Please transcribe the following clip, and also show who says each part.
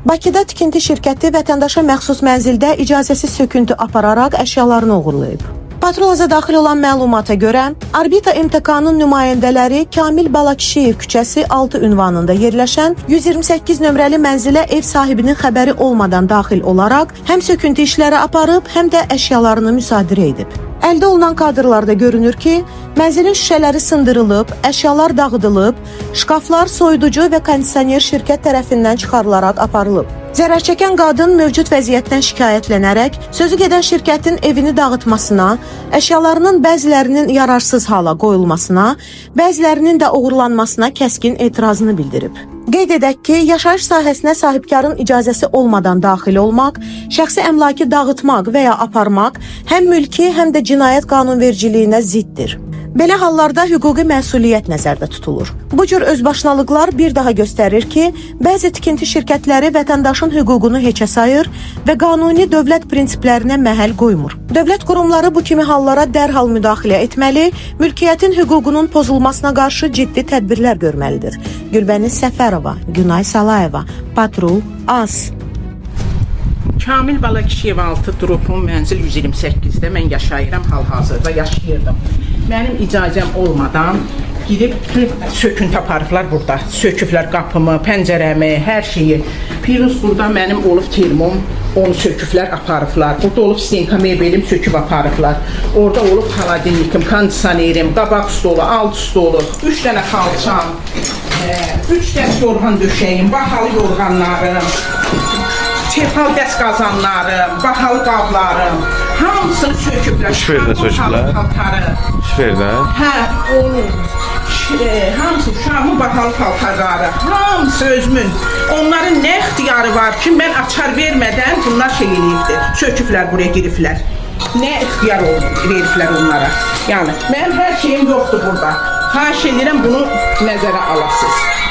Speaker 1: Bakıda tikinti şirkəti vətəndaşa məxsus mənzildə icazəsiz söküntü apararaq əşyalarını oğurlayıb. Patrolaza daxil olan məlumata görə, Arbita MTK-nın nümayəndələri Kamil Balakişiyev küçəsi 6 ünvanında yerləşən 128 nömrəli mənzilə ev sahibinin xəbəri olmadan daxil olaraq həm söküntü işləri aparıb, həm də əşyalarını müsadirə edib. Əldə olunan kadrlarda görünür ki, mənzilin şüşələri sındırılıb, əşyalar dağıdılıb, şkaflar soyuducu və kondisioner şirkət tərəfindən çıxarılaraq aparılıb. Zərər çəkən qadın mövcud vəziyyətdən şikayətlənərək sözü gedən şirkətin evini dağıtmasına, əşyalarının bəzilərinin yararsız hala qoyulmasına, bəzilərinin də oğurlanmasına kəskin etirazını bildirib. Qeyd edək ki, yaşayış sahəsinə sahibkarın icazəsi olmadan daxil olmaq, şəxsi əmlakı dağıtmaq və ya aparmaq həm mülki, həm də cinayət qanunvericiliyinə ziddir. Belə hallarda hüquqi məsuliyyət nəzərdə tutulur. Bu cür özbaşınalıqlar bir daha göstərir ki, bəzi tikinti şirkətləri vətəndaşın hüququnu heçə sayır və qanuni dövlət prinsiplərinə məhəl qoymur. Dövlət qurumları bu kimi hallara dərhal müdaxilə etməli, mülkiyyətin hüququnun pozulmasına qarşı ciddi tədbirlər görməlidir. Gülbəniz Səfərova, Günay Salayeva, Patrul, AS.
Speaker 2: Kamil Balakişiyev 6 Dropun mənzil 128-də mən yaşayıram, hal-hazırda yaşayırdım. Mənim icazəm olmadan gidib söküntü aparıblar burada. Söküblər qapımı, pəncərəmi, hər şeyi. Pirus burada mənim olub termom, onu söküblər, aparıblar. Burada olub stenka mebelim, söküb aparıblar. Orada olub xaladinlikim, kondisionerim, qabaq stolu, alt stolu, 3 dənə xalçam, 3 dəst yorğan döşəyim, bahalı yorğanlarım, tefal dəst qazanlarım, bahalı qablarım, hamısını söküblər.
Speaker 3: Şifrdə söküblər? Şifrdə?
Speaker 2: Hə, onun. Hamısı uşağımın bahalı paltarları, hamısı özümün. Onların nə ixtiyarı var ki, mən açar vermədən bunlar şey eləyibdir, söküblər, buraya giriblər. Nə ixtiyar veriblər onlara. Yəni, mənim hər şeyim yoxdur burada. Xahiş edirəm, bunu nəzərə alasınız.